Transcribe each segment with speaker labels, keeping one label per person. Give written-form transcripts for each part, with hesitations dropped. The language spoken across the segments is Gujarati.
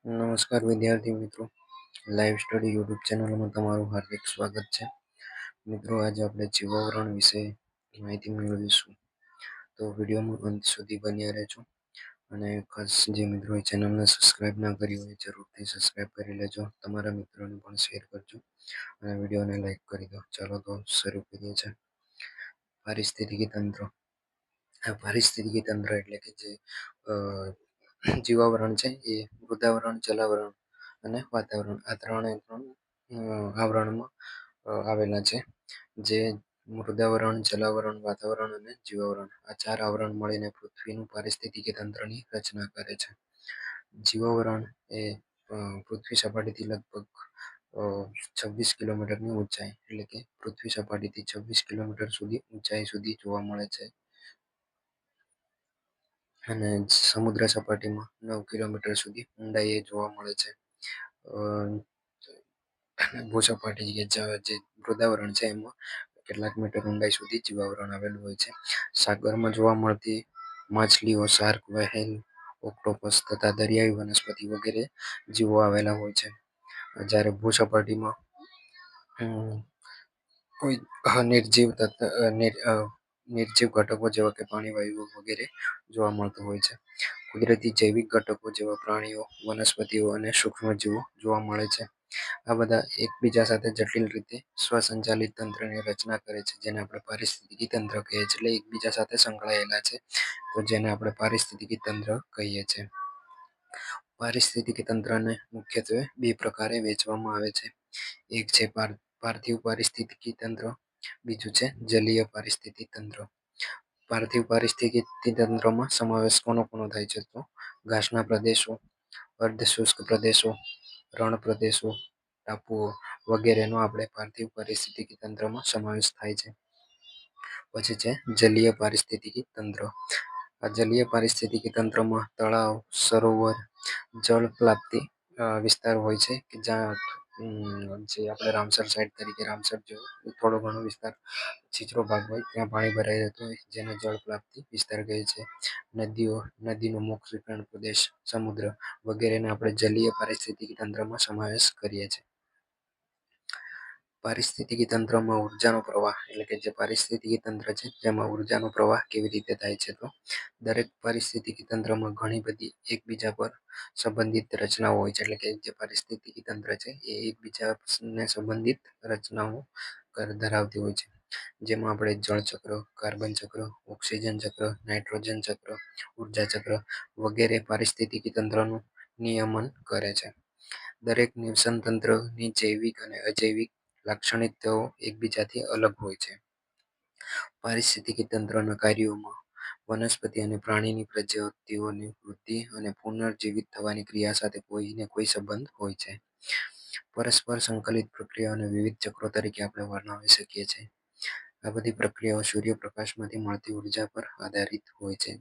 Speaker 1: નમસ્કાર વિદ્યાર્થી મિત્રો, લાઈવ સ્ટડી યુટ્યુબ ચેનલમાં તમારું હાર્દિક સ્વાગત છે. મિત્રો, આજે આપણે જીવાવરણ વિશે માહિતી મેળવીશું, તો વિડીયોમાં અંત સુધી બન્યા રહેજો. અને ખાસ જે મિત્રોએ ચેનલને સબસ્ક્રાઇબ ના કરી હોય જરૂરથી સબસ્ક્રાઇબ કરી લેજો, તમારા મિત્રોને પણ શેર કરજો અને વિડીયોને લાઈક કરી દો. ચાલો તો શરૂ કરીએ છીએ. પારિસ્થિતિકી તંત્ર. આ પારિસ્થિતિકી તંત્ર એટલે કે જે જીવાવરણ છે એ મૃદાવરણ, જલાવરણ અને વાતાવરણ, આ ત્રણ આવરણમાં આવેલા છે. જે મૃદાવરણ, જલાવરણ, વાતાવરણ અને જીવાવરણ, આ ચાર આવરણ મળીને પૃથ્વીનું પારિસ્થિતિકી તંત્રની રચના કરે છે. જીવાવરણ એ પૃથ્વી સપાટીથી લગભગ 26 કિલોમીટરની ઊંચાઈ, એટલે કે પૃથ્વી સપાટીથી 26 કિલોમીટર સુધી ઊંચાઈ સુધી જોવા મળે છે. અને સમુદ્ર સપાટીમાં 9 કિલોમીટર સુધી ઊંડાઈએ જોવા મળે છે. ભૂસપાટી જે મૃદાવરણ છે એમાં કેટલાક મીટર ઊંડાઈ સુધી જીવાવરણ આવેલું હોય છે. સાગરમાં જોવા મળતી માછલીઓ, શાર્ક, વ્હેલ, ઓક્ટોપસ તથા દરિયાઈ વનસ્પતિ વગેરે જીવો આવેલા હોય છે. જ્યારે ભૂસપાટીમાં કોઈ નિર્જીવ ઘટકો જેવા કે પાણી, વાયુઓ વગેરે જોવા મળતું હોય છે. કુદરતી જૈવિક ઘટકો જેવા પ્રાણીઓ, વનસ્પતિઓ અને સૂક્ષ્મજીવો જોવા મળે છે. આ બધા એકબીજા સાથે જટિલ રીતે સ્વસંચાલિત તંત્રની રચના કરે છે, જેને આપણે પારિસ્થિતિકી તંત્ર કહીએ છીએ. એટલે એકબીજા સાથે સંકળાયેલા છે, તો જેને આપણે પારિસ્થિતિકી તંત્ર કહીએ છીએ. પારિસ્થિતિકી તંત્રને મુખ્યત્વે બે પ્રકારે વહેંચવામાં આવે છે. એક છે પાર્થિવ પારિસ્થિતિકી તંત્ર, બીજું છે જલીય પારિસ્થિતિકી તંત્ર. પાર્થિવ પારિસ્થિતિકી તંત્રમાં સમાવેશ કોનો થાય છે? તો ઘાસના પ્રદેશો, અર્ધ શુષ્ક પ્રદેશો, રણ પ્રદેશો, ટાપુઓ વગેરેનો આપણે પાર્થિવ પારિસ્થિતિકી તંત્રમાં સમાવેશ થાય છે. પછી છે જલીય પારિસ્થિતિકી તંત્ર. આ જલીય પારિસ્થિતિકી તંત્રમાં તળાવ, સરોવર, જળ પ્રાપ્તિ વિસ્તાર હોય છે કે જ્યાં જે આપણે રામસર સાઈડ તરીકે રામસર જેવો થોડો ઘણો વિસ્તાર છીછરો ભાગ હોય ત્યાં પાણી ભરાઈ રહેતું હોય, જેને જળ પ્રાપ્તિ વિસ્તાર કહે છે. નદીઓ, નદીનો મુખ્ય પ્રદેશ, સમુદ્ર વગેરેને આપણે જલીય પારિસ્થિતિકી તંત્રમાં સમાવેશ કરીએ છીએ. પારિસ્થિતિકી તંત્રમાં ઉર્જાનો પ્રવાહ, એટલે કે જે પારિસ્થિતિકી તંત્ર છે જેમાં ઉર્જાનો પ્રવાહ કેવી રીતે થાય છે? તો દરેક પારિસ્થિતિકી તંત્રમાં ઘણી બધી એકબીજા પર સંબંધિત રચનાઓ હોય છે. એટલે કે જે પારિસ્થિતિકી તંત્ર છે એ એકબીજાને સંબંધિત રચનાઓ ધરાવતી હોય છે. જેમાં આપણે જળચક્ર, કાર્બન ચક્ર, ઓક્સિજન ચક્ર, નાઇટ્રોજન ચક્ર, ઉર્જા ચક્ર વગેરે પારિસ્થિતિકી તંત્રનું નિયમન કરે છે. દરેક નિવસન તંત્રની જૈવિક અને અજૈવિક લાક્ષણિકતાઓ એકબીજાથી અલગ હોય છે. પારિસ્થિતિકી તંત્રના કાર્યોમાં વનસ્પતિ અને પ્રાણીની પ્રજાતિઓની વૃદ્ધિ અને પુનર્જીવિત થવાની ક્રિયા સાથે કોઈને કોઈ સંબંધ હોય છે. પરસ્પર સંકલિત પ્રક્રિયાઓને વિવિધ ચક્રો તરીકે આપણે વર્ણવી શકીએ છીએ. આ બધી પ્રક્રિયાઓ સૂર્યપ્રકાશમાંથી મળતી ઉર્જા પર આધારિત હોય છે.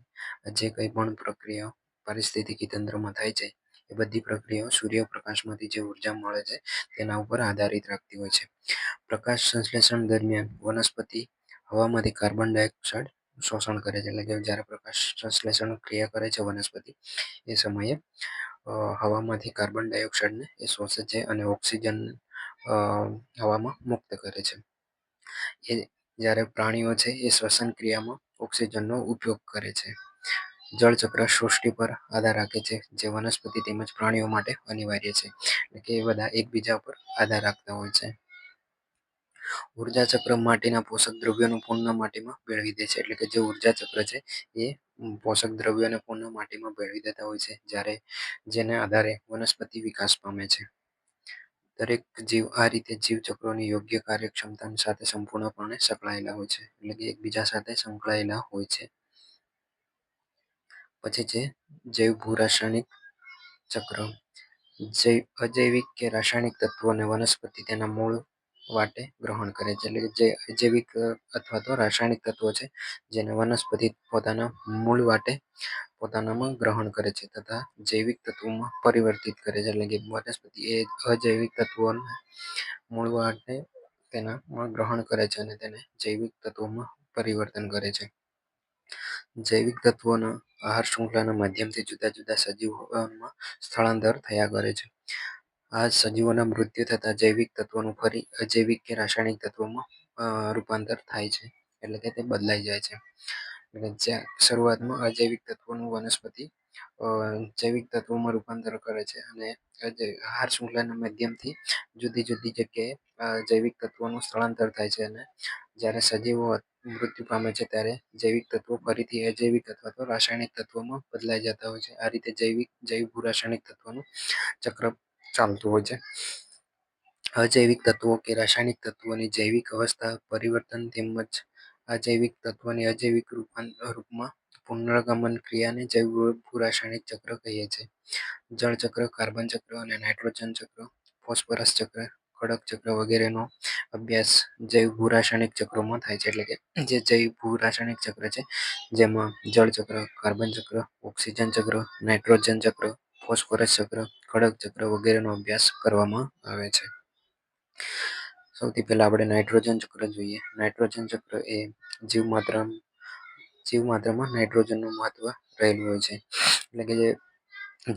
Speaker 1: જે કંઈ પણ પ્રક્રિયા પારિસ્થિતિકી તંત્રમાં થાય છે એ બધી પ્રક્રિયાઓ સૂર્યપ્રકાશમાંથી જે ઉર્જા મળે છે તેના ઉપર આધારિત રાખતી હોય છે. પ્રકાશ સંશ્લેષણ દરમિયાન વનસ્પતિ હવામાંથી કાર્બન ડાયોક્સાઇડ શોષણ કરે છે. એટલે કે જ્યારે પ્રકાશ સંશ્લેષણ ક્રિયા કરે છે વનસ્પતિ, એ સમયે હવામાંથી કાર્બન ડાયોક્સાઇડને એ શોષે છે અને ઓક્સિજન હવામાં મુક્ત કરે છે. એ જ્યારે પ્રાણીઓ છે એ શ્વસન ક્રિયામાં ઓક્સિજનનો ઉપયોગ કરે છે. જળચક્ર સૃષ્ટિ પર આધાર રાખે છે, જે વનસ્પતિ તેમજ પ્રાણીઓ માટે અનિવાર્ય છે. એટલે કે એ બધા એકબીજા પર આધાર રાખતા હોય છે. ઉર્જા ચક્ર માટીના પોષક દ્રવ્યોનું પુનઃ માટીમાં ભેળવી દે છે. એટલે કે જે ઉર્જા ચક્ર છે એ પોષક દ્રવ્યોને પુનઃ માટીમાં ભેળવી દેતા હોય છે, જ્યારે જેને આધારે વનસ્પતિ વિકાસ પામે છે. દરેક જીવ આ રીતે જીવચક્રોની યોગ્ય કાર્યક્ષમતા સાથે સંપૂર્ણપણે સંકળાયેલા હોય છે. એટલે કે એકબીજા સાથે સંકળાયેલા હોય છે. પછી છે જૈવ ભૂરાસાયણિક ચક્ર. અજૈવિક કે રાસાયણિક તત્વોને વનસ્પતિ તેના મૂળ વાટે ગ્રહણ કરે છે. એટલે કે જે અજૈવિક અથવા તો રાસાયણિક તત્વો છે જેને વનસ્પતિ પોતાના મૂળ વાટે પોતાનામાં ગ્રહણ કરે છે તથા જૈવિક તત્વોમાં પરિવર્તિત કરે છે. એટલે કે વનસ્પતિ એ અજૈવિક તત્વોને મૂળ વાટે તેનામાં ગ્રહણ કરે છે અને તેને જૈવિક તત્વોમાં પરિવર્તન કરે છે. જૈવિક તત્વોના આહાર શૃંખલાના માધ્યમથી જુદા જુદા સજીવોમાં સ્થળાંતર થયા કરે છે. આ સજીવોના મૃત્યુ થતાં જૈવિક તત્વોનું ફરી અજૈવિક કે રાસાયણિક તત્વોમાં રૂપાંતર થાય છે, એટલે કે તે બદલાઈ જાય છે. એટલે જ્યાં શરૂઆતમાં અજૈવિક તત્વોનું વનસ્પતિ જૈવિક તત્વોમાં રૂપાંતર કરે છે, અને આહાર શૃંખલાના માધ્યમથી જુદી જુદી જગ્યાએ જૈવિક તત્વોનું સ્થળાંતર થાય છે. અને જ્યારે સજીવો મૃત્યુ પામે છે ત્યારે જૈવિક તત્વો ફરીથી અજૈવિક અથવા તો રાસાયણિક તત્વોમાં બદલાઈ જતા હોય છે. આ રીતે જૈવ રાસાયણિક તત્વોનું ચક્ર ચાલતું હોય છે. અજૈવિક તત્વો કે રાસાયણિક તત્વોની જૈવિક અવસ્થા પરિવર્તન તેમજ અજૈવિક તત્વોની અજૈવિક રૂપમાં પુનર્ગમન ક્રિયાને જૈવ રાસાયણિક ચક્ર કહીએ છીએ. જળ ચક્ર, કાર્બન ચક્ર અને નાઇટ્રોજન ચક્ર, ફોસ્ફરસ ચક્ર, ખડક ચક્ર વગેરેનો અભ્યાસ જૈવ ભૂરાસાયણિક ચક્રોમાં થાય છે. એટલે કે જે જૈવ ભૂરાસાયણિક ચક્ર છે, જેમાં જળ ચક્ર, કાર્બન ચક્ર, ઓક્સિજન ચક્ર, નાઇટ્રોજન ચક્ર, ફોસ્ફરસ ચક્ર, ખડક ચક્ર વગેરેનો અભ્યાસ કરવામાં આવે છે. સૌથી પહેલા આપણે નાઇટ્રોજન ચક્ર જોઈએ. નાઇટ્રોજન ચક્ર એ જીવમાત્રામાં નાઇટ્રોજનનું મહત્વ રહેલું હોય છે. એટલે કે જે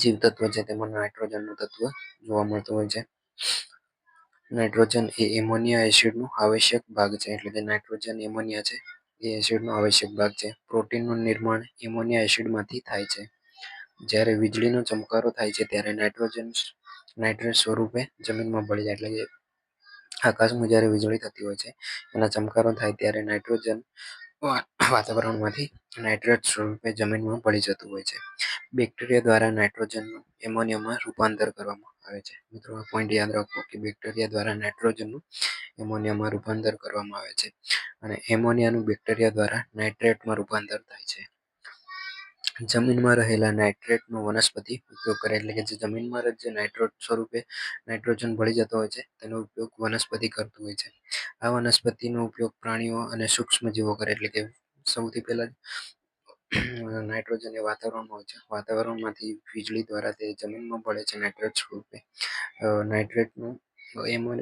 Speaker 1: જીવ તત્વ છે તેમાં નાઇટ્રોજનનું તત્વ જોવા મળતું હોય છે. નાઇટ્રોજન એ એમોનિયા એસિડનો આવશ્યક ભાગ છે. એટલે કે નાઇટ્રોજન એમોનિયા છે એ એસિડનો આવશ્યક ભાગ છે. પ્રોટીનનું નિર્માણ એમોનિયા એસિડમાંથી થાય છે. જ્યારે વીજળીનો ચમકારો થાય છે ત્યારે નાઇટ્રેટ સ્વરૂપે જમીનમાં ભળી જાય. એટલે કે આકાશમાં જ્યારે વીજળી થતી હોય છે, એના ચમકારો થાય ત્યારે નાઇટ્રોજન વાતાવરણમાંથી નાઇટ્રેટ સ્વરૂપે જમીનમાં ભળી જતું હોય છે. બેક્ટેરિયા દ્વારા નાઇટ્રોજનનું એમોનિયામાં રૂપાંતર કરવામાં આવે છે. મિત્રો, આ પોઈન્ટ યાદ રાખો કે બેક્ટેરિયા દ્વારા નાઇટ્રોજનનું એમોનિયામાં રૂપાંતર કરવામાં આવે છે, અને એમોનિયાનું બેક્ટેરિયા દ્વારા નાઇટ્રેટમાં રૂપાંતર થાય છે. જમીનમાં રહેલા નાઇટ્રેટનો વનસ્પતિ ઉપયોગ કરે. એટલે કે જે જમીનમાં જે નાઇટ્રેટ સ્વરૂપે નાઇટ્રોજન ભળી જતો હોય છે તેનો ઉપયોગ વનસ્પતિ કરતું હોય છે. આ વનસ્પતિનો ઉપયોગ પ્રાણીઓ અને સૂક્ષ્મજીવો કરે. એટલે કે સૌથી પહેલા નાઇટ્રોજન એ વાતાવરણમાં હોય છે. વાતાવરણમાંથી વીજળી દ્વારા તે જમીનમાં પડે છે નાઇટ્રેટ સ્વરૂપે. નાઇટ્રેટનું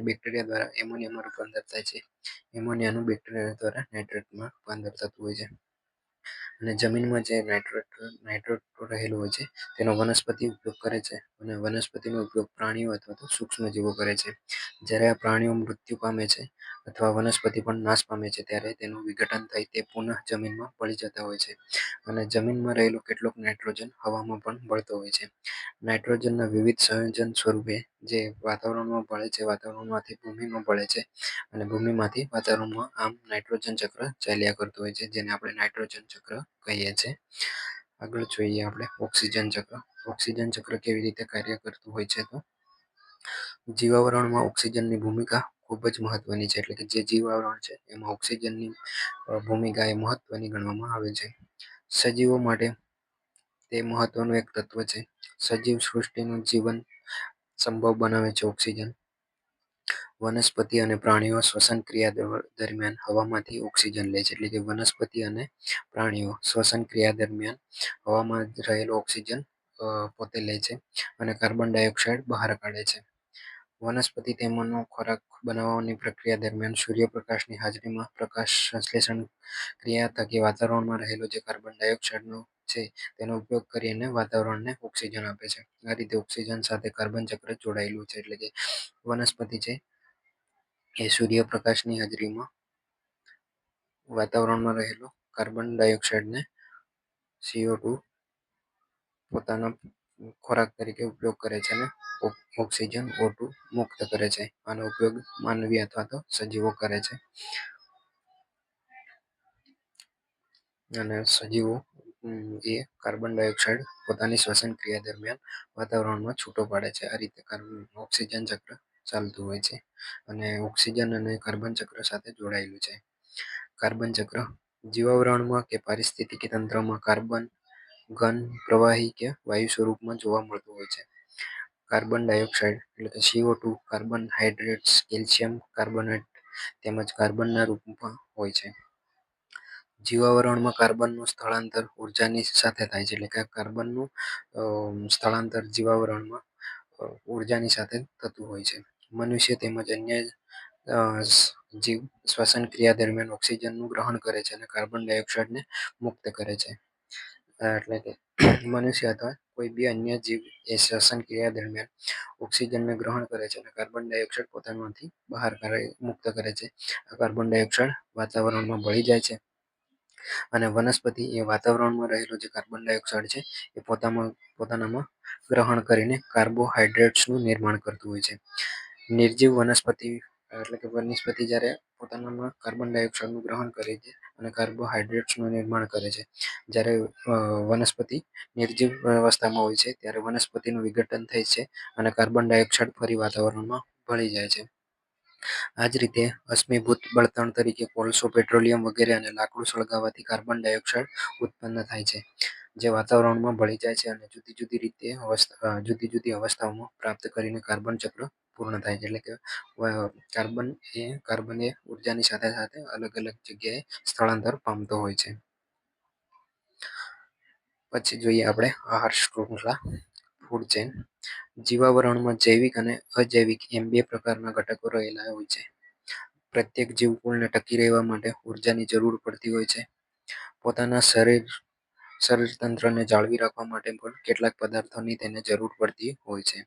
Speaker 1: બેક્ટેરિયા દ્વારા એમોનિયામાં રૂપાંતર થાય છે. એમોનિયાનું બેક્ટેરિયા દ્વારા નાઇટ્રેટમાં રૂપાંતર થતું હોય છે. અને જમીનમાં જે નાઇટ્રેટ રહેલું હોય છે તેનો વનસ્પતિ ઉપયોગ કરે છે, અને વનસ્પતિનો ઉપયોગ પ્રાણીઓ અથવા તો સૂક્ષ્મજીવો કરે છે. જ્યારે આ પ્રાણીઓ મૃત્યુ પામે છે અથવા વનસ્પતિ પણ નાશ પામે છે ત્યારે તેનું વિઘટન થઈ તે પુનઃ જમીનમાં ભળી જતા હોય છે, અને જમીનમાં રહેલો કેટલોક નાઇટ્રોજન હવામાં પણ ભળતો હોય છે. નાઇટ્રોજનના વિવિધ સંયોજન સ્વરૂપે જે વાતાવરણમાં ભળે છે, વાતાવરણમાંથી ભૂમિમાં ભળે છે, અને ભૂમિમાંથી વાતાવરણમાં આમ નાઇટ્રોજન ચક્ર ચાલ્યા કરતું હોય છે, જેને આપણે નાઇટ્રોજન ચક્ર કહીએ છીએ. આગળ જોઈએ આપણે ઓક્સિજન ચક્ર. ઓક્સિજન ચક્ર કેવી રીતે કાર્ય કરતું હોય છે? તો જીવાવરણમાં ઓક્સિજનની ભૂમિકા ખૂબ જ મહત્વની છે. એટલે કે જે જીવાવરણ છે એમાં ઓક્સિજનની ભૂમિકા એ મહત્વની ગણવામાં આવે છે. સજીવો માટે તે મહત્વનું એક તત્વ છે. સજીવ સૃષ્ટિનું જીવન સંભવ બનાવે છે ઓક્સિજન. વનસ્પતિ અને પ્રાણીઓ શ્વસન ક્રિયા દરમિયાન હવામાંથી ઓક્સિજન લે છે. એટલે કે વનસ્પતિ અને પ્રાણીઓ શ્વસન ક્રિયા દરમિયાન હવામાં રહેલો ઓક્સિજન પોતે લે છે, અને કાર્બન ડાયોક્સાઇડ બહાર કાઢે છે. વનસ્પતિ તેમનો ખોરાક બનાવવાની પ્રક્રિયા દરમિયાન સૂર્યપ્રકાશની હાજરીમાં પ્રકાશ સંશ્લેષણ ક્રિયા થકી વાતાવરણમાં રહેલો જે કાર્બન ડાયોક્સાઇડનો છે તેનો ઉપયોગ કરીને વાતાવરણને ઓક્સિજન આપે છે. આ રીતે ઓક્સિજન સાથે કાર્બન ચક્ર જોડાયેલું છે. એટલે કે વનસ્પતિ છે એ સૂર્યપ્રકાશની હાજરીમાં વાતાવરણમાં રહેલો કાર્બન ડાયોક્સાઇડને CO2 પોતાના ખોરાક તરીકે ઉપયોગ કરે છે, અને ઓક્સિજન O2 મુક્ત કરે છે. આનો ઉપયોગ માનવી અથવા તો સજીવો કરે છે, અને સજીવો એ કાર્બન ડાયોક્સાઇડ પોતાની શ્વસન ક્રિયા દરમિયાન વાતાવરણમાં છૂટો પાડે છે. આ રીતે ઓક્સિજન ચક્ર ચાલતું હોય છે, અને ઓક્સિજન અને કાર્બન ચક્ર સાથે જોડાયેલું છે. કાર્બન ચક્ર જીવાવરણમાં કે પારિસ્થિતિક તંત્રમાં કાર્બન ઘન, પ્રવાહી કે વાયુ સ્વરૂપમાં જોવા મળતું હોય છે. કાર્બન ડાયોક્સાઇડ એટલે કે CO2, carbon hydrates, calcium carbonate તેમજ કાર્બનના રૂપમાં હોય છે. જીવાવરણમાં કાર્બનનું સ્થળાંતર ઉર્જાની સાથે થાય છે. એટલે કે કાર્બનનું સ્થળાંતર જીવાવરણમાં ઉર્જાની સાથે થતું હોય છે. મનુષ્ય તેમજ અન્ય જીવ શ્વસન ક્રિયા દરમિયાન ઓક્સિજનનું ગ્રહણ કરે છે અને કાર્બન ડાયોક્સાઇડને મુક્ત કરે છે. એટલે કે મનુષ્ય અથવા કોઈ બી અન્ય જીવ એ શ્વસન ક્રિયા દરમિયાન ઓક્સિજનને ગ્રહણ કરે છે અને કાર્બન ડાયોક્સાઇડ પોતાનામાંથી બહાર મુક્ત કરે છે. આ કાર્બન ડાયોક્સાઇડ વાતાવરણમાં ભળી જાય છે અને વનસ્પતિ એ વાતાવરણમાં રહેલો જે કાર્બન ડાયોક્સાઇડ છે એ પોતાનામાં ગ્રહણ કરીને કાર્બોહાઈડ્રેટ્સનું નિર્માણ કરતું હોય છે. નિર્જીવ વનસ્પતિ એટલે કે વનસ્પતિ જ્યારે પોતાનામાં કાર્બન ડાયોક્સાઇડનું ગ્રહણ કરે છે અને કાર્બોહાઈડ્રેટ્સનું નિર્માણ કરે છે. જ્યારે વનસ્પતિ નિર્જીવ અવસ્થામાં હોય છે ત્યારે વનસ્પતિનું વિઘટન થાય છે અને કાર્બન ડાયોક્સાઇડ ફરી વાતાવરણમાં ભળી જાય છે. આ જ રીતે અશ્મિભૂત બળતણ તરીકે કોલસો, પેટ્રોલિયમ વગેરે અને લાકડું સળગાવવાથી કાર્બન ડાયોક્સાઇડ ઉત્પન્ન થાય છે, જે વાતાવરણમાં ભળી જાય છે અને જુદી જુદી અવસ્થાઓમાં પ્રાપ્ત કરીને કાર્બન ચક્ર પૂર્ણ થાય છે. એટલે કે કાર્બન એ ઉર્જાની સાથે સાથે અલગ અલગ જગ્યાએ સ્થળાંતર પામતો હોય છે. પછી જોઈએ આપણે આહાર શૃંખલા, ફૂડ ચેન. જીવાવરણમાં જૈવિક અને અજૈવિક એમ બે પ્રકારના ઘટકો રહેલા હોય છે. પ્રત્યેક જીવકુળને ટકી રહેવા માટે ઉર્જાની જરૂર પડતી હોય છે. પોતાના શરીર તંત્રને જાળવી રાખવા માટે પણ કેટલાક પદાર્થોની તેને જરૂર પડતી હોય છે.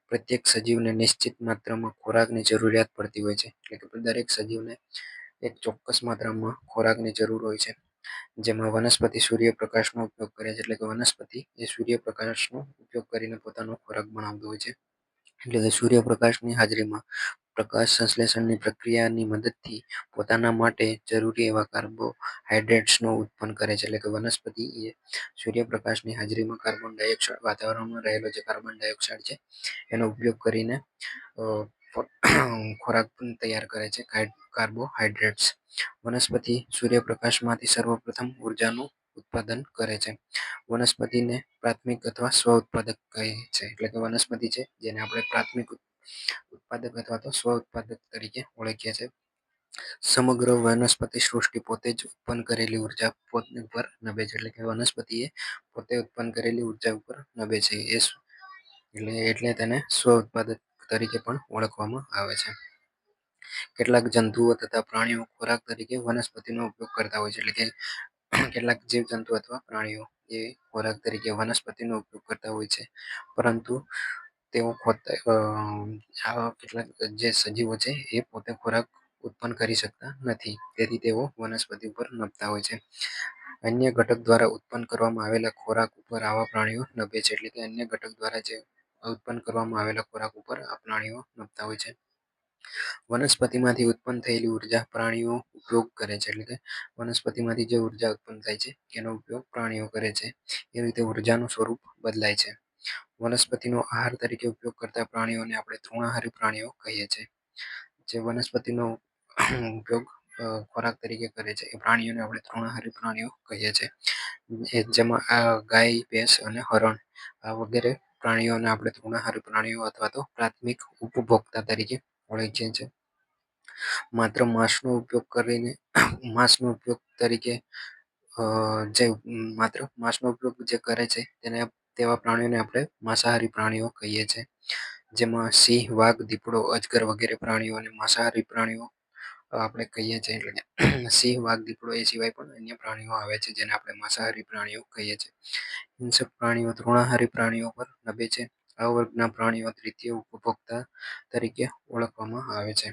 Speaker 1: પ્રત્યેક સજીવને નિશ્ચિત માત્રામાં ખોરાકની જરૂરિયાત પડતી હોય છે. એટલે કે દરેક સજીવને એક ચોક્કસ માત્રામાં ખોરાકની જરૂર હોય છે. જેમાં વનસ્પતિ સૂર્યપ્રકાશનો ઉપયોગ કરે છે. એટલે કે વનસ્પતિ એ સૂર્યપ્રકાશનો ઉપયોગ કરીને પોતાનો ખોરાક બનાવતો હોય છે. એટલે કે સૂર્યપ્રકાશની હાજરીમાં પ્રકાશ સંશ્લેષણની પ્રક્રિયાની મદદથી પોતાના માટે જરૂરી એવા કાર્બોહાઈડ્રેટ્સનું ઉત્પન્ન કરે છે. એટલે કે વનસ્પતિ એ સૂર્યપ્રકાશની હાજરીમાં કાર્બન ડાયોક્સાઇડ વાતાવરણમાં રહેલો જે કાર્બન ડાયોક્સાઇડ છે એનો ઉપયોગ કરીને ખોરાક પણ તૈયાર કરે છે, કાર્બોહાઈડ્રેટ્સ. વનસ્પતિ સૂર્યપ્રકાશમાંથી સર્વપ્રથમ ઉર્જાનું ઉત્પાદન કરે છે. વનસ્પતિને પ્રાથમિક અથવા સ્વ ઉત્પાદક કહે છે. એટલે કે વનસ્પતિ છે જેને આપણે પ્રાથમિક ઉત્પાદક અથવા તો સ્વ ઉત્પાદક તરીકે ઓળખીએ છીએ. સમગ્ર વનસ્પતિ સૃષ્ટિ પોતે જ ઉત્પન્ન કરેલી ઉર્જા ઉપર નભે છે. એટલે કે વનસ્પતિ એ પોતે ઉત્પન્ન કરેલી ઉર્જા ઉપર નભે છે. એટલે તેને સ્વ ઉત્પાદક તરીકે પણ ઓળખવામાં આવે છે. કેટલાક જંતુઓ તથા પ્રાણીઓ ખોરાક તરીકે વનસ્પતિનો ઉપયોગ કરતા હોય છે. એટલે કે કેટલાક જીવજંતુ અથવા પ્રાણીઓ એ ખોરાક તરીકે વનસ્પતિનો ઉપયોગ કરતા હોય છે, પરંતુ તેઓ આવા કેટલાક જે સજીવો છે એ પોતે ખોરાક ઉત્પન્ન કરી શકતા નથી, તેથી તેઓ વનસ્પતિ ઉપર નભતા હોય છે. અન્ય ઘટક દ્વારા ઉત્પન્ન કરવામાં આવેલા ખોરાક ઉપર આવા પ્રાણીઓ નભે છે. એટલે કે અન્ય ઘટક દ્વારા જે ઉત્પન્ન કરવામાં આવેલા ખોરાક ઉપર આ પ્રાણીઓ નભતા હોય છે. વનસ્પતિમાંથી ઉત્પન્ન થયેલી ઉર્જા પ્રાણીઓ ઉપયોગ કરે છે. એટલે કે વનસ્પતિમાંથી જે ઉર્જા ઉત્પન્ન થાય છે એનો ઉપયોગ પ્રાણીઓ કરે છે. એ રીતે ઉર્જાનું સ્વરૂપ બદલાય છે. વનસ્પતિનો આહાર તરીકે ઉપયોગ કરતા પ્રાણીઓને આપણે તૃણાહારી પ્રાણીઓ કહીએ છીએ. જે વનસ્પતિનો ઉપયોગ ખોરાક તરીકે કરે છે એ પ્રાણીઓને આપણે તૃણાહારી પ્રાણીઓ કહીએ છીએ. જેમાં ગાય, ભેંસ અને હરણ આ વગેરે પ્રાણીઓને આપણે તૃણાહારી પ્રાણીઓ અથવા તો પ્રાથમિક ઉપભોક્તા તરીકે ઓળખીએ છીએ. માત્ર માંસનો ઉપયોગ તરીકે જે માત્ર માંસનો ઉપયોગ જે કરે છે તેવા પ્રાણીઓને આપણે માંસાહારી પ્રાણીઓ કહીએ છીએ. જેમાં સિંહ, વાઘ, દીપડો, અજગર વગેરે પ્રાણીઓને માંસાહારી પ્રાણીઓ આપણે કહીએ છીએ. એટલે સિંહ, વાઘ, દીપડો એ સિવાય પણ અન્ય પ્રાણીઓ આવે છે જેને આપણે માંસાહારી પ્રાણીઓ કહીએ છીએ. હિંસક પ્રાણીઓ તૃણાહારી પ્રાણીઓ પર નભે છે. આ વર્ગના પ્રાણીઓ તૃતીય ઉપભોક્તા તરીકે ઓળખવામાં આવે છે.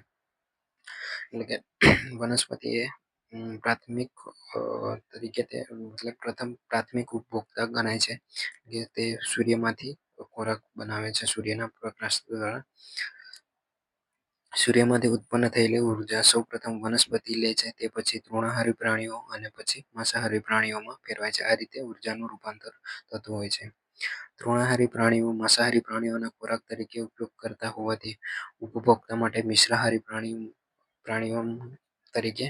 Speaker 1: એટલે કે વનસ્પતિ એ પ્રાથમિક તરીકે મતલબ પ્રથમ પ્રાથમિક ઉપભોક્તા ગણાય છે, કે તે સૂર્યમાંથી ખોરાક બનાવે છે. સૂર્યના પ્રકાશ દ્વારા સૂર્યમાંથી ઉત્પન્ન થયેલી ઉર્જા સૌપ્રથમ વનસ્પતિ લે છે, તે પછી તૃણાહારી પ્રાણીઓ અને પછી માંસાહારી પ્રાણીઓમાં ફેરવાય છે. આ રીતે ઉર્જાનું રૂપાંતર થતું હોય છે. તૃણાહારી પ્રાણીઓ માંસાહારી પ્રાણીઓના ખોરાક તરીકે ઉપયોગ કરતા હોવાથી ઉપભોક્તા માટે મિશ્રાહારી પ્રાણીઓ તરીકે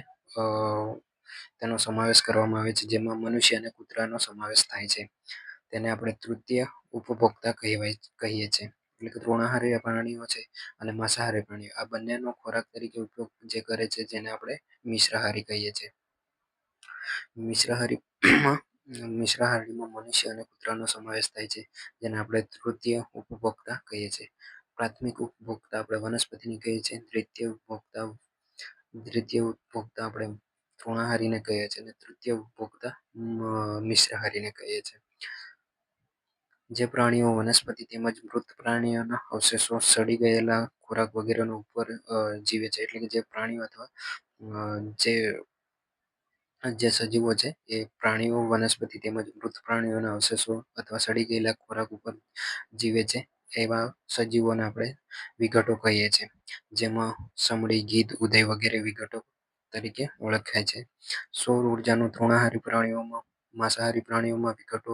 Speaker 1: તેનો સમાવેશ કરવામાં આવે છે, જેમાં મનુષ્ય અને કૂતરાનો સમાવેશ થાય છે. તેને આપણે તૃતીય ઉપભોક્તા કહીએ છીએ. એટલે કે તૃણાહારી પ્રાણીઓ છે અને માંસાહારી પ્રાણીઓ આ બંનેનો ખોરાક તરીકે ઉપયોગ જે કરે છે જેને આપણે મિશ્રાહારી કહીએ છીએ. મિશ્રાહારીમાં મનુષ્ય અને કૂતરાનો સમાવેશ થાય છે, જેને આપણે તૃતીય ઉપભોક્તા કહીએ છીએ. પ્રાથમિક ઉપભોક્તા આપણે વનસ્પતિની કહીએ છીએ. દ્વિતીય ઉપભોક્તા આપણે તૃણાહારીને કહીએ છીએ અને તૃતીય ઉપભોક્તા મિશ્રાહારીને કહીએ છીએ. જે પ્રાણીઓ વનસ્પતિ તેમજ મૃત પ્રાણીઓના અવશેષો, સડી ગયેલા ખોરાક વગેરેનો ઉપર જીવે છે, એટલે કે જે પ્રાણીઓ અથવા જે જે સજીવો છે એ પ્રાણીઓ, વનસ્પતિ તેમજ મૃત પ્રાણીઓના અવશેષો અથવા સડી ગયેલા ખોરાક ઉપર જીવે છે એવા સજીવોને આપણે વિઘટો કહીએ છીએ. જેમાં સમડી, ગીધ, ઉદય વગેરે વિઘટો તરીકે ઓળખાય છે. સૌર ઉર્જાનું તૃણાહારી પ્રાણીઓમાં, માંસાહારી પ્રાણીઓમાં વિઘટો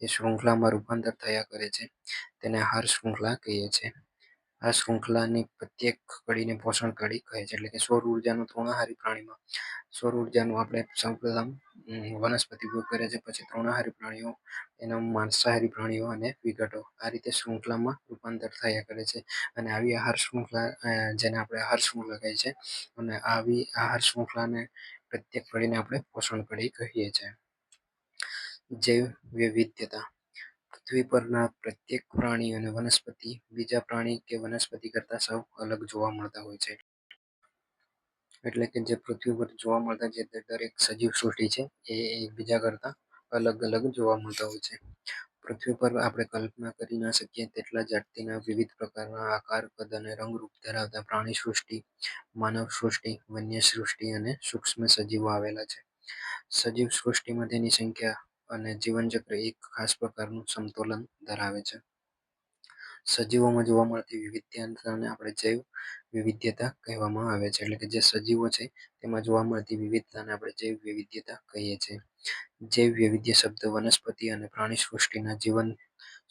Speaker 1: એ શૃંખલામાં રૂપાંતર થયા કરે છે. તેને આહાર શૃંખલા કહીએ છીએ. આ શૃંખલાની પ્રત્યેક કડીને પોષણ કડી કહે છે. એટલે કે સૌર ઉર્જાનું તૃણાહારી પ્રાણીમાં સૌર ઉર્જાનું આપણે સૌપ્રથમ વનસ્પતિ ઉપયોગ કરે છે, પછી તૃણાહારી પ્રાણીઓ, એના માંસાહારી પ્રાણીઓ અને વિઘટો, આ રીતે શૃંખલામાં રૂપાંતર થયા કરે છે. અને આવી આહાર શૃંખલા, જેને આપણે આહાર શૃંખલા કહે છે, અને આવી આહાર શૃંખલાને પ્રત્યેક કડીને આપણે પોષણ કડી કહીએ છીએ. જૈવ વૈવિધ્યતા. પૃથ્વી પરના પ્રત્યેક પ્રાણી અને વનસ્પતિ બીજા પ્રાણી કે વનસ્પતિ કરતા સાવ અલગ જોવા મળતા હોય છે. એટલે કે જે પૃથ્વી પર જોવા મળતા જે દરેક સજીવ સૃષ્ટિ છે એ એકબીજા કરતા અલગ અલગ જોવા મળતા હોય છે. પૃથ્વી પર આપણે કલ્પના કરી ના શકીએ તેટલા જાતિના વિવિધ પ્રકારના આકાર, કદ અને રંગરૂપ ધરાવતા પ્રાણી સૃષ્ટિ, માનવ સૃષ્ટિ, વન્ય સૃષ્ટિ અને સૂક્ષ્મ સજીવો આવેલા છે. સજીવ સૃષ્ટિમાં તેની સંખ્યા અને જીવનચક્ર એક ખાસ પ્રકારનું સમતોલન ધરાવે છે. સજીવોમાં જોવા મળતી વિવિધતાને આપણે જૈવ વિવિધ્યતા કહેવામાં આવે છે. એટલે કે જે સજીવો છે તેમાં જોવા મળતી વિવિધતાને આપણે જૈવ વિવિધ્યતા કહીએ છીએ. જૈવ વૈવિધ્ય શબ્દ વનસ્પતિ અને પ્રાણી સૃષ્ટિના જીવન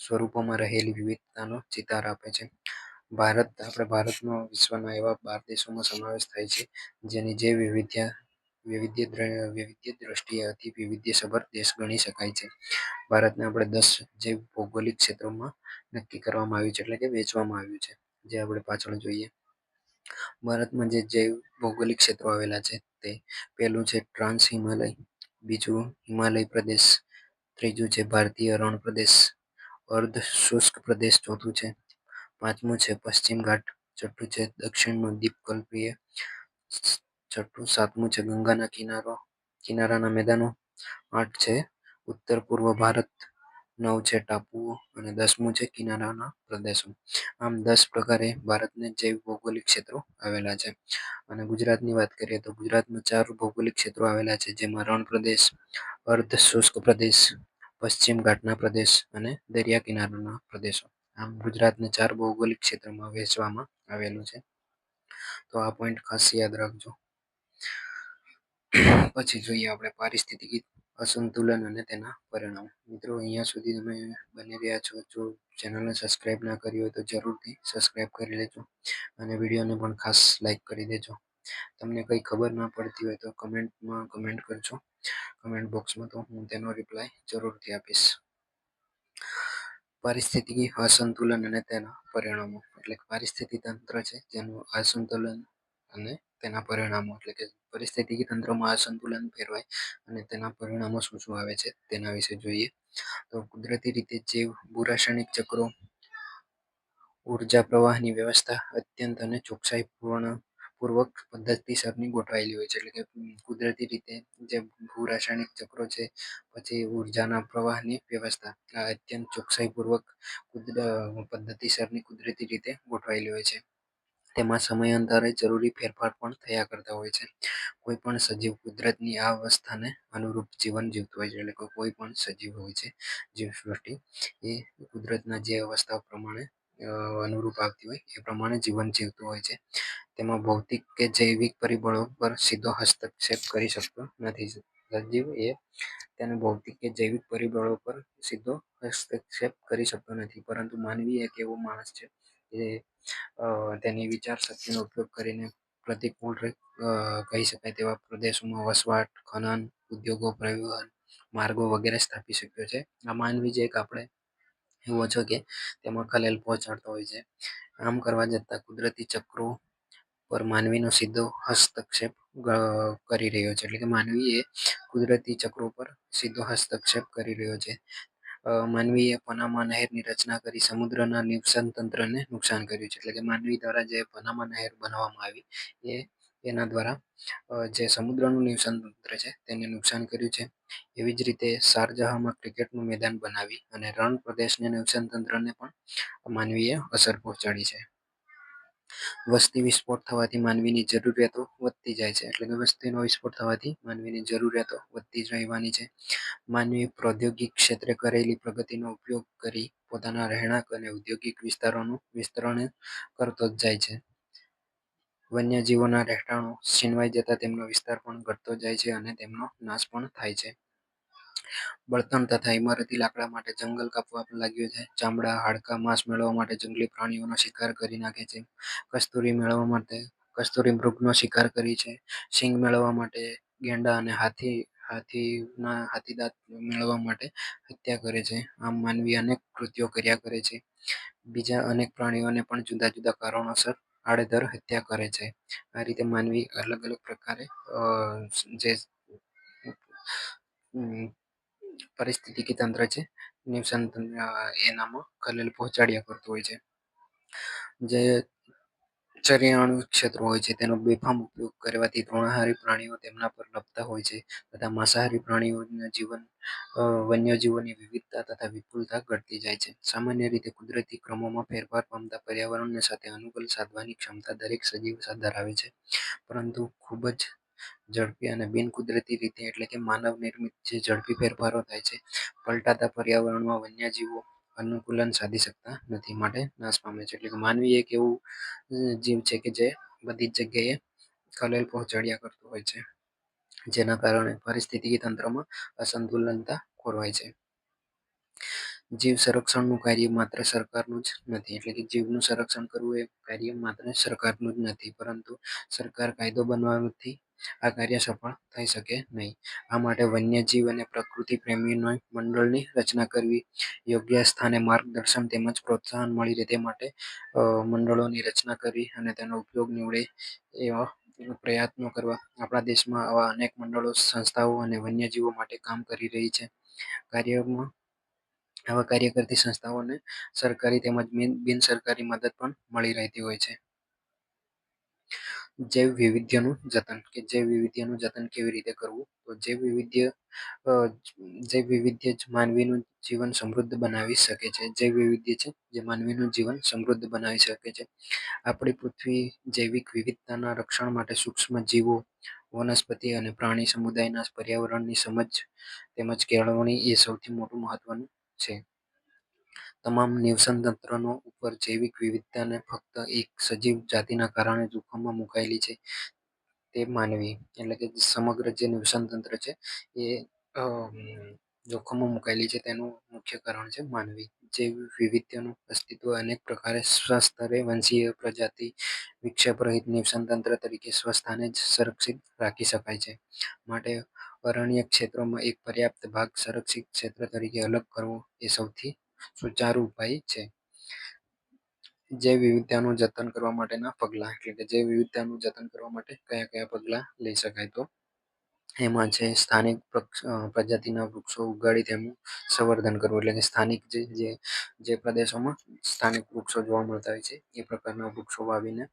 Speaker 1: સ્વરૂપોમાં રહેલી વિવિધતાનો ચિતાર આપે છે. ભારતનો વિશ્વના એવા 12 દેશોમાં સમાવેશ થાય છે જેની જૈવ વૈવિધ્ય દ્રષ્ટિએ અતિ વૈવિધ્યસભર દેશ ગણી શકાય છે. ભારતને આપણે 10 જૈવ ભૌગોલિક ક્ષેત્રોમાં નક્કી કરવામાં આવ્યું છે, એટલે કે વહેંચવામાં આવ્યું છે, જે આપણે પાછળ જોઈએ. ભારતમાં જે જૈવ ભૌગોલિક ક્ષેત્રો આવેલા છે તે પહેલું છે ટ્રાન્સ હિમાલય, બીજું હિમાલય પ્રદેશ, ત્રીજું છે ભારતીય રણ પ્રદેશ, અર્ધ શુષ્ક પ્રદેશ ચોથું છે, પાંચમું છે પશ્ચિમ ઘાટ, છઠ્ઠું છે દક્ષિણનો દ્વીપકલ્પીય, છઠ્ઠું સાતમું છે ગંગાના કિનારાના મેદાનો, 8 છે ઉત્તર પૂર્વ ભારત, 9 છે ટાપુઓ અને 10મું છે કિનારાના પ્રદેશો. આમ 10 પ્રકારે ભારતને જૈવ ભૌગોલિક ક્ષેત્રો આવેલા છે. અને ગુજરાતની વાત કરીએ તો ગુજરાતમાં 4 ભૌગોલિક ક્ષેત્રો આવેલા છે, જેમાં રણ પ્રદેશ, અર્ધ શુષ્ક પ્રદેશ, પશ્ચિમ ઘાટના પ્રદેશ અને દરિયા કિનારાના પ્રદેશો. આમ ગુજરાતને 4 ભૌગોલિક ક્ષેત્રોમાં વહેંચવામાં આવેલું છે. તો આ પોઈન્ટ ખાસ યાદ રાખજો. પછી જોઈએ આપણે પારિસ્થિતિક અસંતુલન અને તેના પરિણામો. મિત્રો, અહીંયા સુધી તમે બની રહ્યા છો. જો ચેનલને સબસ્ક્રાઈબ ના કરી હોય તો જરૂરથી સબસ્ક્રાઈબ કરી લેજો અને વિડીયોને પણ ખાસ લાઈક કરી દેજો. તમને કંઈ ખબર ના પડતી હોય તો કમેન્ટમાં કમેન્ટ કરજો, કમેન્ટ બોક્સમાં, તો હું તેનો રિપ્લાય જરૂરથી આપીશ. પારિસ્થિતિક અસંતુલન અને તેના પરિણામો. એટલે કે પારિસ્થિતિક તંત્ર છે જેનું અસંતુલન અને તેના પરિણામો. એટલે કે પરિસ્થિતિક તંત્રમાં અસંતુલન ફેરવાય અને તેના પરિણામો શું શું આવે છે તેના વિશે જોઈએ. તો કુદરતી રીતે જૈવ ભૂરાસાયણિક ચક્રો, ઉર્જા પ્રવાહની વ્યવસ્થા અત્યંત અને ચોકસાઈપૂર્વક પદ્ધતિસરની ગોઠવાયેલી હોય છે. એટલે કે કુદરતી રીતે જે ભૂરાસાયણિક ચક્રો છે, પછી ઉર્જાના પ્રવાહની વ્યવસ્થા આ અત્યંત ચોકસાઈપૂર્વક પદ્ધતિસરની કુદરતી રીતે ગોઠવાયેલી હોય છે. તેમાં સમયાંતરે જરૂરી ફેરફાર પણ થયા કરતા હોય છે. કોઈ પણ સજીવ કુદરતની આ અવસ્થાને અનુરૂપ જીવન જીવતું હોય છે. એટલે કે કોઈ પણ સજીવ હોય છે, જીવસૃષ્ટિ, એ કુદરતના જે અવસ્થા પ્રમાણે અનુરૂપ આવતી હોય એ પ્રમાણે જીવન જીવતું હોય છે. તેમાં ભૌતિક કે જૈવિક પરિબળો પર સીધો હસ્તક્ષેપ કરી શકતો નથી. સજીવ એ તેને ભૌતિક કે જૈવિક પરિબળો પર સીધો હસ્તક્ષેપ કરી શકતો નથી. પરંતુ માનવી એક એવો માણસ છે જે તેની વિચાર શક્તિનો ઉપયોગ કરીને પ્રતિકૂળ કહી શકાય તેવા પ્રદેશોમાં વસવાટ, ખનન, ઉદ્યોગો, પરિવહન માર્ગો વગેરે સ્થાપી શક્યો છે. આ માનવી જે એક આપણે એવો છે કે તેમાં ખલેલ પહોંચાડતો હોય છે. આમ કરવા જતાં કુદરતી ચક્રો પર માનવીનો સીધો હસ્તક્ષેપ કરી રહ્યો છે. એટલે કે માનવીએ કુદરતી ચક્રો પર સીધો હસ્તક્ષેપ કરી રહ્યો છે. માનવીએ પનામા નહેરની રચના કરી સમુદ્રના નિવસન તંત્રને નુકસાન કર્યું છે. એટલે કે માનવી દ્વારા જે પનામા નહેર બનાવવામાં આવી એ એના દ્વારા જે સમુદ્રનું નિવસન તંત્ર છે તેને નુકસાન કર્યું છે. એવી જ રીતે શારજહામાં ક્રિકેટનું મેદાન બનાવી અને રણ પ્રદેશને નિવસન તંત્રને પણ માનવીએ અસર પહોંચાડી છે. વસ્તી વિસ્ફોટ થવાથી માનવીની જરૂરિયાતો વધતી જાય છે, એટલે કે વસ્તીનો વિસ્ફોટ થવાથી માનવીની જરૂરિયાતો વધતી જ રહેવાની છે. માનવી પ્રૌદ્યોગિક ક્ષેત્રે કરેલી પ્રગતિનો ઉપયોગ કરી પોતાના રહેણાંક અને ઔદ્યોગિક વિસ્તારોનું વિસ્તરણ કરતો જ જાય છે. વન્યજીવોના રહેઠાણો છીનવાઈ જતા તેમનો વિસ્તાર પણ ઘટતો જાય છે અને તેમનો નાશ પણ થાય છે. બળતણ તથા ઇમારતી લાકડા માટે જંગલ કાપવા લાગ્યું છે. ચામડા, હાડકાં, માંસ મેળવવા માટે જંગલી પ્રાણીઓનો શિકાર કરી નાખે છે. કસ્તુરી મૃગનો શિકાર કરી છે. સિંગ મેળવવા માટે ગેંડા અને હાથીદાંત મેળવવા માટે હત્યા કરે છે. આમ માનવી અનેક કૃત્યો કર્યા કરે છે. બીજા અનેક પ્રાણીઓને પણ જુદા જુદા કારણોસર આડેધડ હત્યા કરે છે. આ રીતે માનવી અલગ અલગ પ્રકારે જે પરિસ્થિતિકી તંત્ર છે નિવસન એનામાં ખલેલ પહોંચાડ્યા કરતું હોય છે. જે ચરિયાણું ક્ષેત્રો હોય છે તેનો બેફામ ઉપયોગ કરવાથી તૃણાહારી પ્રાણીઓ તેમના પર નભતા હોય છે તથા માંસાહારી પ્રાણીઓના વન્યજીવોની વિવિધતા તથા વિપુલતા ઘટતી જાય છે. સામાન્ય રીતે કુદરતી ક્રમોમાં ફેરફાર પામતા પર્યાવરણને સાથે અનુકૂળ સાધવાની ક્ષમતા દરેક સજીવ ધરાવે છે, પરંતુ ખૂબ જ ઝડપી અને બિનકુદરતી રીતે એટલે કે માનવ નિર્મિત જે ઝડપી ફેરફારો થાય છે, પલટાતા પર્યાવરણમાં વન્યજીવો અનુકૂલન સાધી શકતા નથી, માટે નાશ પામે છે. એટલે કે માનવી એક એવું જીવ છે કે જે બધી જ જગ્યાએ ખલેલ પહોંચાડ્યા કરતું હોય છે, જેના કારણે પારિસ્થિતિકી તંત્રમાં અસંતુલનતા ખોરવાય છે. જીવ સંરક્ષણનું કાર્ય માત્ર સરકારનું જ નથી, એટલે કે જીવનું સંરક્ષણ કરવું એ કાર્ય માત્ર સરકારનું જ નથી, પરંતુ સરકાર કાયદો બનાવવાથી આ કાર્ય સફળ થઈ શકે નહીં. આ માટે વન્યજીવ અને પ્રકૃતિ પ્રેમીઓની મંડળની રચના કરવી, યોગ્ય સ્થાને માર્ગદર્શન તેમજ પ્રોત્સાહન મળી રહે તે માટે મંડળોની રચના કરવી અને તેનો ઉપયોગ નીવડે એવા પ્રયત્નો કરવા. આપણા દેશમાં આવા અનેક મંડળો, સંસ્થાઓ અને વન્યજીવો માટે કામ કરી રહી છે. આવા કાર્ય કરતી સંસ્થાઓને સરકારી તેમજ બિનસરકારી મદદ પણ મળી રહેતી હોય છે. જૈવ વિવિધ્યનું જતન કે જૈવ વિવિધ્યનું જતન કેવી રીતે કરવું? તો જૈવ વિવિધ્ય જ માનવીનું જીવન સમૃદ્ધ બનાવી શકે છે. જૈવ વિવિધ્ય છે જે માનવીનું જીવન સમૃદ્ધ બનાવી શકે છે. આપણી પૃથ્વી જૈવિક વિવિધતાના રક્ષણ માટે સૂક્ષ્મ જીવો, વનસ્પતિ અને પ્રાણી સમુદાયના પર્યાવરણની સમજ તેમજ કેળવણી એ સૌથી મોટું મહત્વનું છે. તમામ નિવસન તંત્રનો ઉપર જૈવિક વિવિધતાને ફક્ત એક સજીવ જાતિના કારણે જોખમમાં મુકાયેલી છે, તે માનવી. એટલે કે સમગ્ર જે નિવસન તંત્ર છે એ જોખમમાં મુકાયેલી છે, તેનું મુખ્ય કારણ છે માનવી. જૈવ વિવિધ્યનું અસ્તિત્વ અનેક પ્રકારે સ્વસ્તરે વંશીય પ્રજાતિ વિક્ષેપ રહિત નિવસન તંત્ર તરીકે સ્વસ્થાને જ સંરક્ષિત રાખી શકાય છે. માટે અરણ્ય ક્ષેત્રોમાં એક પર્યાપ્ત ભાગ સંરક્ષિત ક્ષેત્ર તરીકે અલગ કરવો એ સૌથી સુચારુ ઉપાય છે. જૈવ વિવિધતાનું જતન કરવા માટેના પગલાં, એટલે કે જૈવ વિવિધતાનું જતન કરવા માટે કયા કયા પગલાં લઈ શકાય? તો એમાં છે સ્થાનિક પ્રજાતિના વૃક્ષો ઉગાડી તેમનું સંવર્ધન કરવું, એટલે કે સ્થાનિક જે પ્રદેશોમાં સ્થાનિક વૃક્ષો જોવા મળતા હોય છે એ પ્રકારના વૃક્ષો વાવીને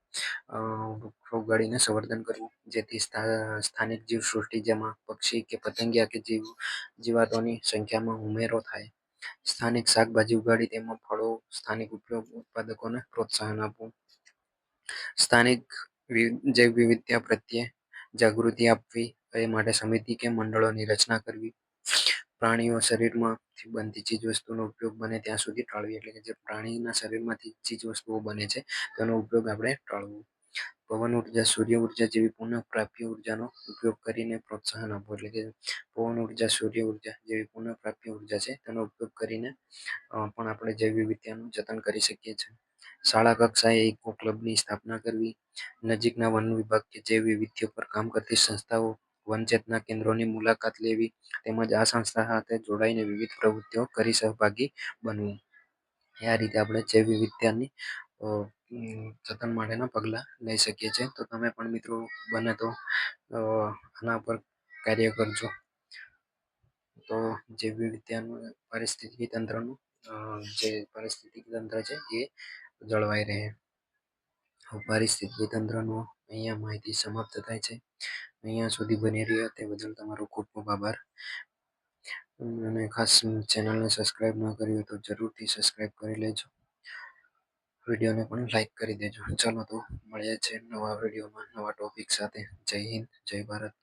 Speaker 1: વૃક્ષો ઉગાડીને સંવર્ધન કરવું, જેથી સ્થાનિક જીવસૃષ્ટિ જેમાં પક્ષી કે પતંગિયા કે જીવાતોની સંખ્યામાં ઉમેરો થાય. સ્થાનિક શાકભાજી ઉગાડી તેમાં ફળો સ્થાનિક ઉત્પાદકોને પ્રોત્સાહન આપવું. સ્થાનિક જૈવ વિવિધતા પ્રત્યે જાગૃતિ આપવી, એ માટે સમિતિ કે મંડળોની રચના કરવી. પ્રાણીઓ શરીરમાંથી બનતી ચીજવસ્તુનો ઉપયોગ બને ત્યાં સુધી ટાળવી, એટલે કે જે પ્રાણીના શરીરમાંથી ચીજવસ્તુઓ બને છે તેનો ઉપયોગ આપણે ટાળવો. પવન ઉર્જા, સૂર્ય ઉર્જા જેવી પુનઃપ્રાપ્ય ઉર્જાનો ઉપયોગ કરીને પ્રોત્સાહન આપવું, એટલે કે પવન ઉર્જા, સૂર્ય ઉર્જા જેવી પુનઃપ્રાપ્ય ઉર્જા છે તેનો ઉપયોગ કરીને પણ આપણે જૈવ વિવિધતાનું જતન કરી શકીએ છીએ. શાળા કક્ષાએ ઇકો ક્લબની સ્થાપના કરવી. નજીકના વન વિભાગ કે જૈવ વિવિધ્ય પર કામ કરતી સંસ્થાઓ, વનચેતના કેન્દ્રોની મુલાકાત લેવી તેમજ આ સંસ્થા સાથે જોડાઈને વિવિધ પ્રવૃત્તિઓ કરી સહભાગી બનવું. આ રીતે આપણે જૈવ વિવિધતાની જતન માટેના પગલાં લઈ શકીએ છીએ. તો તમે પણ મિત્રો બને તો આના પર કાર્ય કરજો, તો જૈવ વિવિધતાનું પારિસ્થિતિકી તંત્રનું જે પારિસ્થિતિકી તંત્ર છે એ જળવાઈ રહે. પારિસ્થિતિકી તંત્રનો અહીંયા માહિતી સમાપ્ત થાય છે. અહીંયા સુધી બની રહ્યા તે બદલ તમારો ખૂબ ખૂબ આભાર. અને ખાસ ચેનલને સબસ્ક્રાઈબ ન કરી હોય તો જરૂરથી સબસ્ક્રાઈબ કરી લેજો. વિડીયોને પણ લાઈક કરી દેજો. ચાલો તો મળીએ છીએ નવા વિડીયોમાં નવા ટોપિક સાથે. જય હિન્દ, જય ભારત.